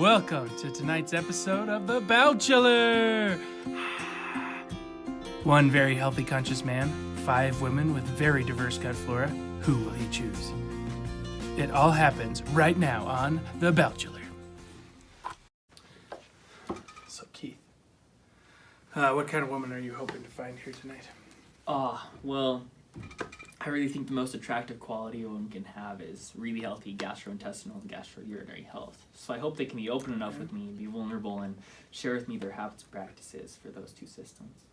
Welcome to tonight's episode of the Bowel-chelor. One very healthy, conscious man, 5 women with very diverse gut flora. Who will he choose? It all happens right now on the Bowel-chelor. So, Keith, what kind of woman are you hoping to find here tonight? Well, I really think the most attractive quality a woman can have is really healthy gastrointestinal and gastrourinary health. So I hope they can be open enough with me, be vulnerable, and share with me their habits and practices for those two systems.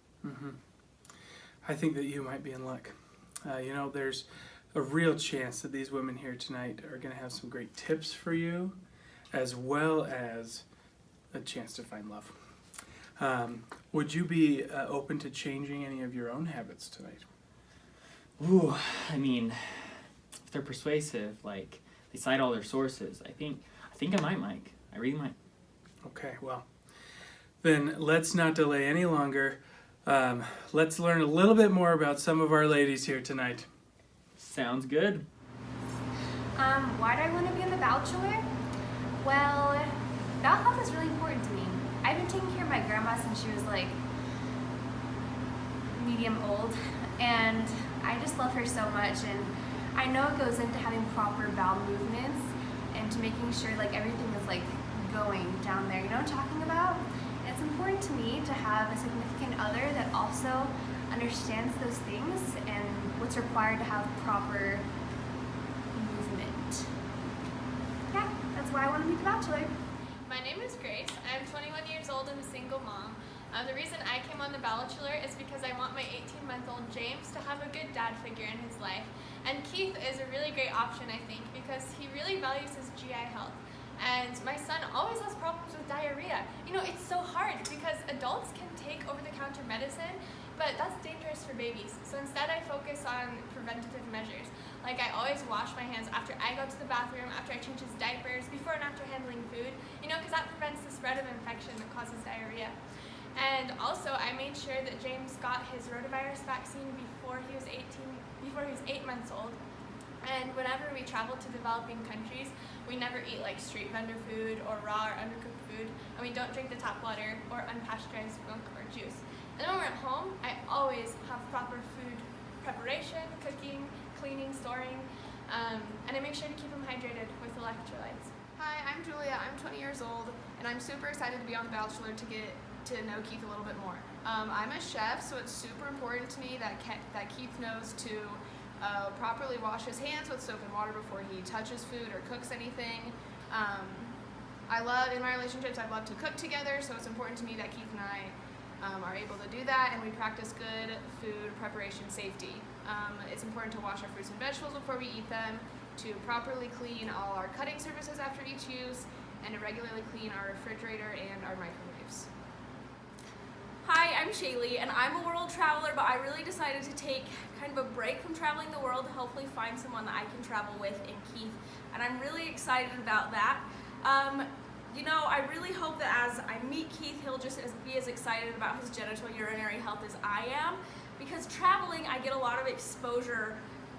I think that you might be in luck. There's a real chance that these women here tonight are going to have some great tips for you, as well as a chance to find love. Would you be open to changing any of your own habits tonight? Ooh, I mean, if they're persuasive, like they cite all their sources, I think I might, Mike. I really might. Okay, well, then let's not delay any longer. Let's learn a little bit more about some of our ladies here tonight. Sounds good. Why do I want to be on the Bowel-chelor? Well, bowel health is really important to me. I've been taking care of my grandma since she was like medium old, and I just love her so much, and I know it goes into having proper bowel movements and to making sure like everything is like going down there, you know what I'm talking about? And it's important to me to have a significant other that also understands those things and what's required to have proper movement. Yeah, that's why I want to be the Bowel-chelor. My name is Grace. I'm 21 years old and a single mom. The reason I came on the Bowel-chelor is because I want my 18-month-old James to have a good dad figure in his life. And Keith is a really great option, I think, because he really values his GI health. And my son always has problems with diarrhea. You know, it's so hard because adults can take over-the-counter medicine, but that's dangerous for babies. So instead I focus on preventative measures. Like I always wash my hands after I go to the bathroom, after I change his diapers, before and after handling food, because that prevents the spread of infection that causes diarrhea. And also I made sure that James got his rotavirus vaccine before he was 8 months old. And whenever we travel to developing countries, we never eat like street vendor food or raw or undercooked food, and we don't drink the tap water or unpasteurized milk or juice. And when we're at home, I always have proper food preparation, cooking, cleaning, storing, and I make sure to keep them hydrated with electrolytes. Hi, I'm Julia. I'm 20 years old, and I'm super excited to be on the Bowel-chelor to get to know Keith a little bit more. I'm a chef, so it's super important to me that Keith knows to properly wash his hands with soap and water before he touches food or cooks anything. In my relationships, I love to cook together, so it's important to me that Keith and I are able to do that, and we practice good food preparation safety. It's important to wash our fruits and vegetables before we eat them, to properly clean all our cutting surfaces after each use, and to regularly clean our refrigerator and our microwaves. Hi, I'm Shaylee, and I'm a world traveler, but I really decided to take kind of a break from traveling the world to hopefully find someone that I can travel with in Keith, and I'm really excited about that. I really hope that as I meet Keith, he'll just be as excited about his genitourinary health as I am, because traveling, I get a lot of exposure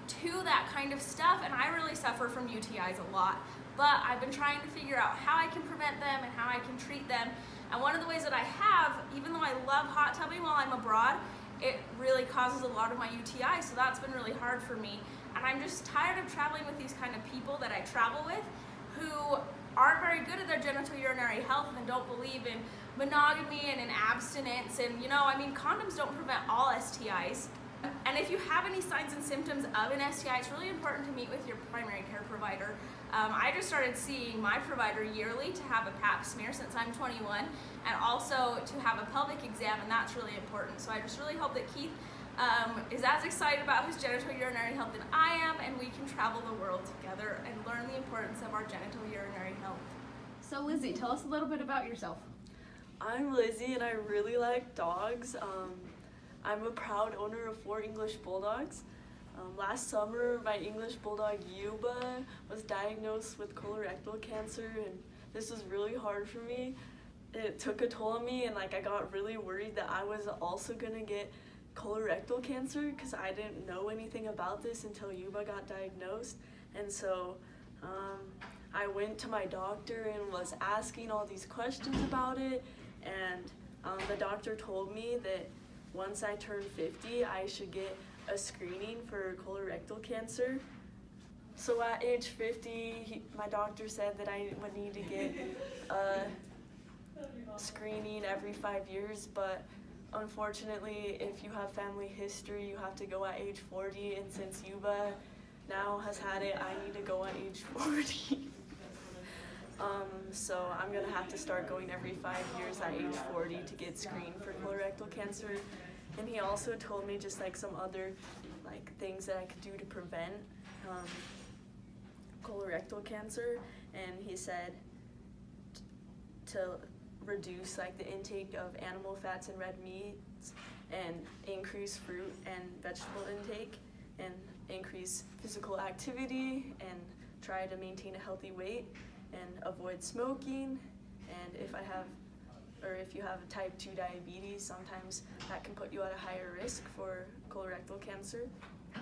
to that kind of stuff, and I really suffer from UTIs a lot. But I've been trying to figure out how I can prevent them and how I can treat them. And one of the ways that I have, even though I love hot tubbing while I'm abroad, it really causes a lot of my UTIs, so that's been really hard for me. And I'm just tired of traveling with these kind of people that I travel with who aren't very good at their genitourinary health and don't believe in monogamy and in abstinence. And condoms don't prevent all STIs. And if you have any signs and symptoms of an STI, it's really important to meet with your primary care provider. I just started seeing my provider yearly to have a pap smear since I'm 21, and also to have a pelvic exam, and that's really important. So I just really hope that Keith is as excited about his genitourinary health than I am, and we can travel the world together and learn the importance of our genitourinary health. So Lizzie, tell us a little bit about yourself. I'm Lizzie, and I really like dogs. I'm a proud owner of 4 English Bulldogs. Last summer, my English Bulldog Yuba was diagnosed with colorectal cancer, and this was really hard for me. It took a toll on me, and I got really worried that I was also gonna get colorectal cancer because I didn't know anything about this until Yuba got diagnosed. And so I went to my doctor and was asking all these questions about it, and the doctor told me that once I turn 50, I should get a screening for colorectal cancer. So at age 50, my doctor said that I would need to get a screening every 5 years, but unfortunately, if you have family history, you have to go at age 40, and since Yuba now has had it, I need to go at age 40. So I'm gonna have to start going every 5 years at age 40 to get screened for colorectal cancer. And he also told me just like some other like things that I could do to prevent colorectal cancer. And he said to reduce like the intake of animal fats and red meats, and increase fruit and vegetable intake, and increase physical activity, and try to maintain a healthy weight, and avoid smoking. And if you have type 2 diabetes, sometimes that can put you at a higher risk for colorectal cancer.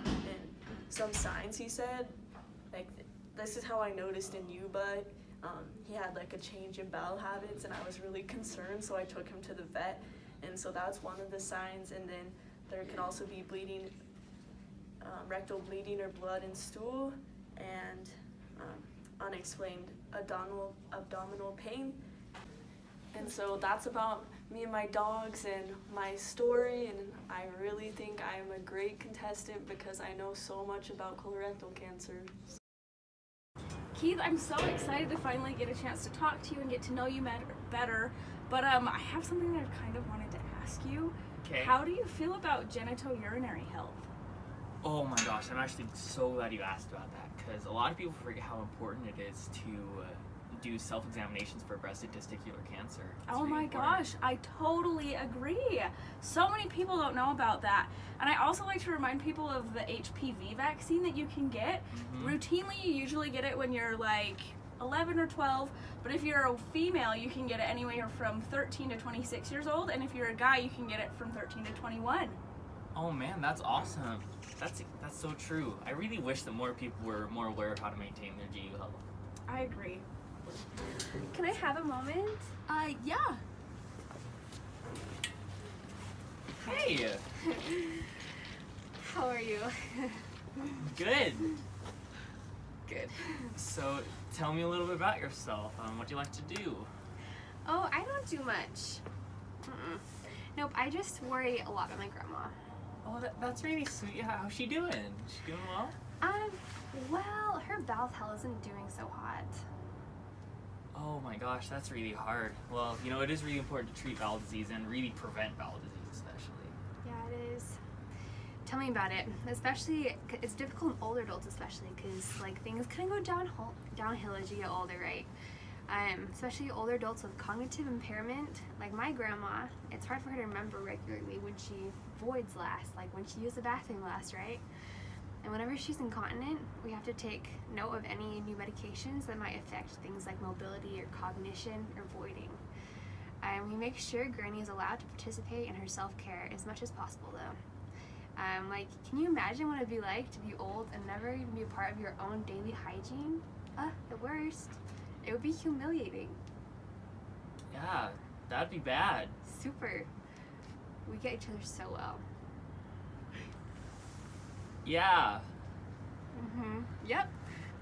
And some signs, he said, like this is how I noticed in Yuba. He had like a change in bowel habits, and I was really concerned, so I took him to the vet. And so that's one of the signs. And then there can also be bleeding, rectal bleeding or blood in stool, and unexplained abdominal pain. And so that's about me and my dogs and my story, and I really think I am a great contestant because I know so much about colorectal cancer. Keith, I'm so excited to finally get a chance to talk to you and get to know you better, but I have something that I kind of wanted to ask you. Okay. How do you feel about genitourinary health? Oh my gosh, I'm actually so glad you asked about that, because a lot of people forget how important it is to do self-examinations for breast and testicular cancer. It's Oh really my important. gosh, I totally agree. So many people don't know about that. And I also like to remind people of the HPV vaccine that you can get. Routinely, you usually get it when you're like 11 or 12, but if you're a female, you can get it anywhere from 13 to 26 years old, and if you're a guy, you can get it from 13 to 21. Oh man, that's awesome. That's so true. I really wish that more people were more aware of how to maintain their GU health. I agree. Can I have a moment? Yeah. Hey, How are you? good. Good. So tell me a little bit about yourself. What do you like to do? Oh, I don't do much. Nope, I just worry a lot about my grandma. Oh, that's really sweet. How's she doing? She doing well? Well, her bowel isn't doing so hot. Oh my gosh, that's really hard. Well, you know, it is really important to treat bowel disease and really prevent bowel disease especially. Yeah, it is. Tell me about it. Especially, it's difficult in older adults, especially because like things kind of go downhill as you get older, right? Especially older adults with cognitive impairment. Like my grandma, it's hard for her to remember regularly when she voids last, like when she used the bathroom last, right? And whenever she's incontinent, we have to take note of any new medications that might affect things like mobility or cognition or voiding. We make sure Granny is allowed to participate in her self-care as much as possible though. Like, can you imagine what it'd be like to be old and never even be a part of your own daily hygiene? The worst. It would be humiliating. Yeah, that'd be bad. Super. We get each other so well. Yeah. Yep.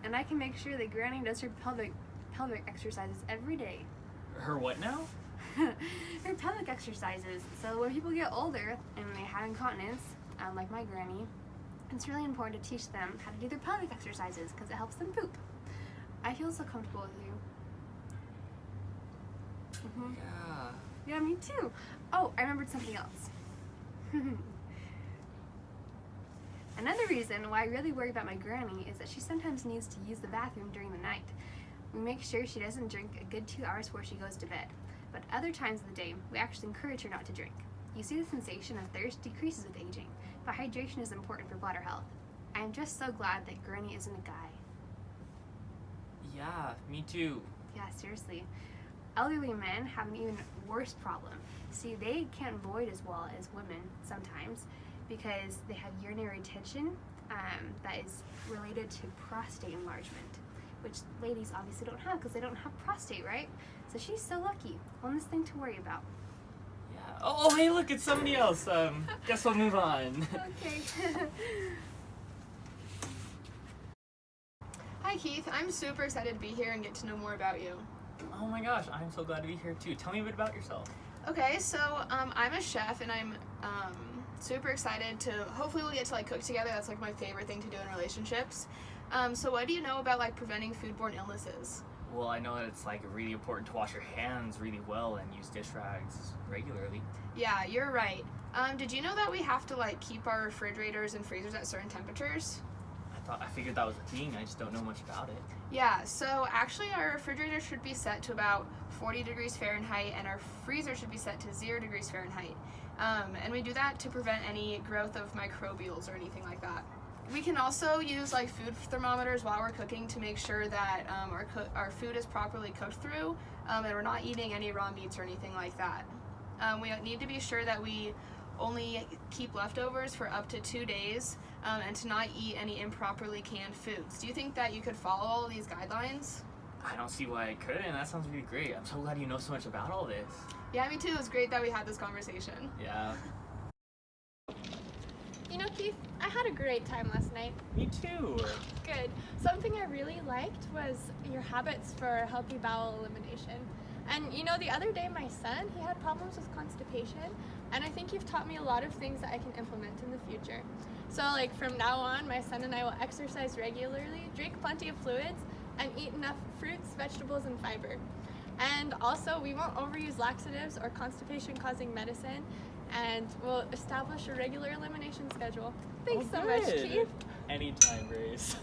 And I can make sure that Granny does her pelvic exercises every day. Her what now? Her pelvic exercises. So when people get older and they have incontinence, like my granny, it's really important to teach them how to do their pelvic exercises because it helps them poop. I feel so comfortable with you. Yeah. Yeah, me too. Oh, I remembered something else. Another reason why I really worry about my granny is that she sometimes needs to use the bathroom during the night. We make sure she doesn't drink a good 2 hours before she goes to bed. But other times of the day, we actually encourage her not to drink. You see, the sensation of thirst decreases with aging, but hydration is important for bladder health. I am just so glad that Granny isn't a guy. Yeah, me too. Yeah, seriously. Elderly men have an even worse problem. See, they can't void as well as women sometimes because they have urinary retention that is related to prostate enlargement. which ladies obviously don't have because they don't have prostate, right? So she's so lucky. Wellness thing to worry about. Yeah. Oh, hey, look, it's somebody else. Guess we'll move on. Okay. Hi Keith, I'm super excited to be here and get to know more about you. Oh my gosh, I'm so glad to be here too. Tell me a bit about yourself. Okay, so I'm a chef and I'm super excited to, hopefully we'll get to like cook together. That's like my favorite thing to do in relationships. So what do you know about like preventing foodborne illnesses? Well, I know that it's like really important to wash your hands really well and use dish rags regularly. Yeah, you're right. Did you know that we have to like keep our refrigerators and freezers at certain temperatures? I figured that was a thing, I just don't know much about it. Yeah, so actually our refrigerator should be set to about 40 degrees Fahrenheit and our freezer should be set to 0 degrees Fahrenheit. And we do that to prevent any growth of microbials or anything like that. We can also use like food thermometers while we're cooking to make sure that our food is properly cooked through and we're not eating any raw meats or anything like that. We need to be sure that we only keep leftovers for up to 2 days and to not eat any improperly canned foods. Do you think that you could follow all of these guidelines? I don't see why I couldn't. That sounds really great. I'm so glad you know so much about all this. Yeah, me too. It was great that we had this conversation. Yeah. You know, Keith, I had a great time last night. Me too. Good. Something I really liked was your habits for healthy bowel elimination. And you know, the other day my son, he had problems with constipation, and I think you've taught me a lot of things that I can implement in the future. So like from now on, my son and I will exercise regularly, drink plenty of fluids, and eat enough fruits, vegetables, and fiber. And also, we won't overuse laxatives or constipation-causing medicine, and we'll establish a regular elimination schedule. Thanks so much, good. Keith. Anytime, Grace.